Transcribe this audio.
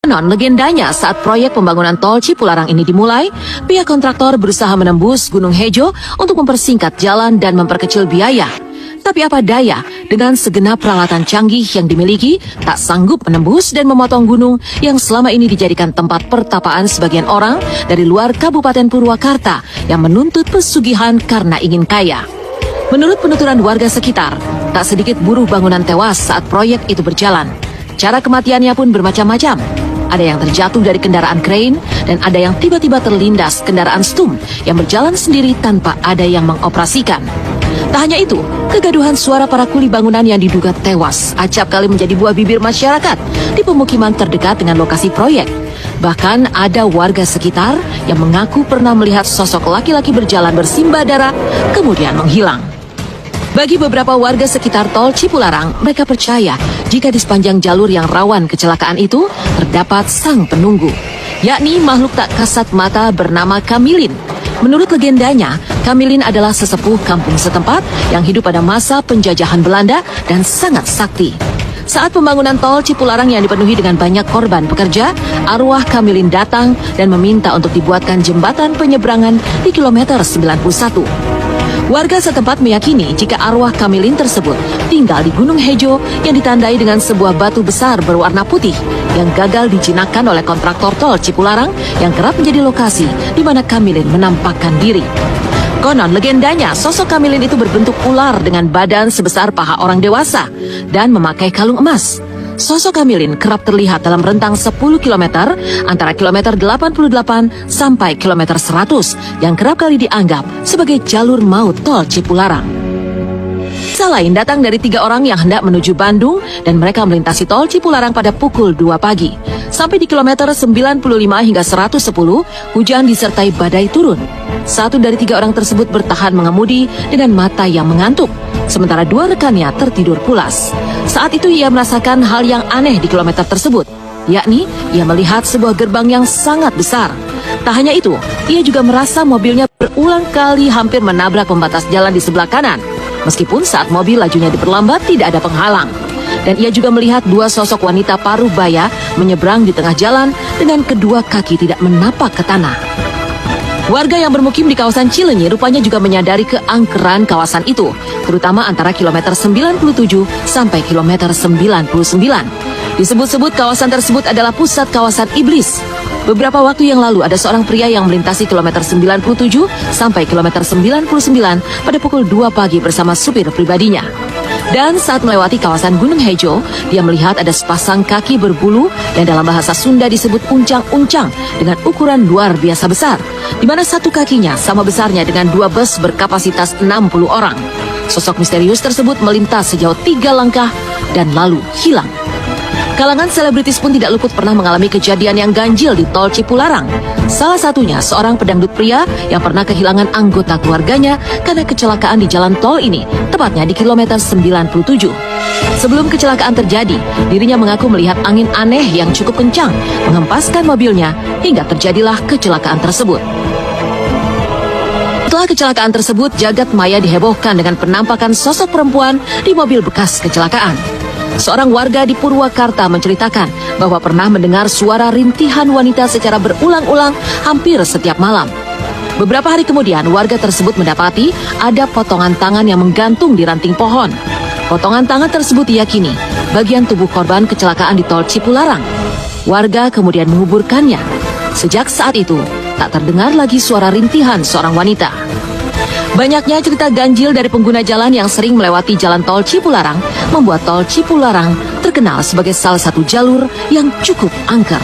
Konon legendanya saat proyek pembangunan tol Cipularang ini dimulai, pihak kontraktor berusaha menembus Gunung Hejo untuk mempersingkat jalan dan memperkecil biaya. Tapi apa daya, dengan segenap peralatan canggih yang dimiliki, tak sanggup menembus dan memotong gunung yang selama ini dijadikan tempat pertapaan sebagian orang dari luar Kabupaten Purwakarta yang menuntut pesugihan karena ingin kaya. Menurut penuturan warga sekitar, tak sedikit buruh bangunan tewas saat proyek itu berjalan. Cara kematiannya pun bermacam-macam. Ada yang terjatuh dari kendaraan krain dan ada yang tiba-tiba terlindas kendaraan stum yang berjalan sendiri tanpa ada yang mengoperasikan. Tak hanya itu, kegaduhan suara para kuli bangunan yang diduga tewas acap kali menjadi buah bibir masyarakat di pemukiman terdekat dengan lokasi proyek. Bahkan ada warga sekitar yang mengaku pernah melihat sosok laki-laki berjalan bersimbah darah kemudian menghilang. Bagi beberapa warga sekitar tol Cipularang, mereka percaya jika di sepanjang jalur yang rawan kecelakaan itu terdapat sang penunggu, yakni makhluk tak kasat mata bernama Kamilin. Menurut legendanya, Kamilin adalah sesepuh kampung setempat yang hidup pada masa penjajahan Belanda dan sangat sakti. Saat pembangunan tol Cipularang yang dipenuhi dengan banyak korban pekerja, arwah Kamilin datang dan meminta untuk dibuatkan jembatan penyeberangan di kilometer 91. Warga setempat meyakini jika arwah Kamilin tersebut tinggal di Gunung Hejo yang ditandai dengan sebuah batu besar berwarna putih yang gagal dijinakkan oleh kontraktor tol Cipularang yang kerap menjadi lokasi di mana Kamilin menampakkan diri. Konon legendanya sosok Kamilin itu berbentuk ular dengan badan sebesar paha orang dewasa dan memakai kalung emas. Sosok Kamilin kerap terlihat dalam rentang 10 km antara kilometer 88 sampai kilometer 100 yang kerap kali dianggap sebagai jalur maut tol Cipularang. Selain datang dari 3 orang yang hendak menuju Bandung dan mereka melintasi tol Cipularang pada pukul 2 pagi. Sampai di kilometer 95 hingga 110, hujan disertai badai turun. 1 dari 3 orang tersebut bertahan mengemudi dengan mata yang mengantuk, sementara 2 rekannya tertidur pulas. Saat itu ia merasakan hal yang aneh di kilometer tersebut, yakni ia melihat sebuah gerbang yang sangat besar. Tak hanya itu, ia juga merasa mobilnya berulang kali hampir menabrak pembatas jalan di sebelah kanan. Meskipun saat mobil lajunya diperlambat tidak ada penghalang. Dan ia juga melihat 2 sosok wanita paruh baya menyeberang di tengah jalan dengan kedua kaki tidak menapak ke tanah. Warga yang bermukim di kawasan Cileunyi rupanya juga menyadari keangkeran kawasan itu, terutama antara kilometer 97 sampai kilometer 99. Disebut-sebut kawasan tersebut adalah pusat kawasan iblis. Beberapa waktu yang lalu ada seorang pria yang melintasi kilometer 97 sampai kilometer 99 pada pukul 2 pagi bersama supir pribadinya. Dan saat melewati kawasan Gunung Hejo, dia melihat ada sepasang kaki berbulu dan dalam bahasa Sunda disebut uncang-uncang dengan ukuran luar biasa besar, di mana satu kakinya sama besarnya dengan 2 bus berkapasitas 60 orang. Sosok misterius tersebut melintas sejauh 3 langkah dan lalu hilang. Kalangan selebritis pun tidak luput pernah mengalami kejadian yang ganjil di tol Cipularang. Salah satunya seorang pedangdut pria yang pernah kehilangan anggota keluarganya karena kecelakaan di jalan tol ini, tepatnya di kilometer 97. Sebelum kecelakaan terjadi, dirinya mengaku melihat angin aneh yang cukup kencang menghempaskan mobilnya hingga terjadilah kecelakaan tersebut. Setelah kecelakaan tersebut, jagat maya dihebohkan dengan penampakan sosok perempuan di mobil bekas kecelakaan. Seorang warga di Purwakarta menceritakan bahwa pernah mendengar suara rintihan wanita secara berulang-ulang hampir setiap malam. Beberapa hari kemudian, warga tersebut mendapati ada potongan tangan yang menggantung di ranting pohon. Potongan tangan tersebut diyakini bagian tubuh korban kecelakaan di tol Cipularang. Warga kemudian menguburkannya. Sejak saat itu, tak terdengar lagi suara rintihan seorang wanita. Banyaknya cerita ganjil dari pengguna jalan yang sering melewati jalan tol Cipularang membuat tol Cipularang terkenal sebagai salah satu jalur yang cukup angker.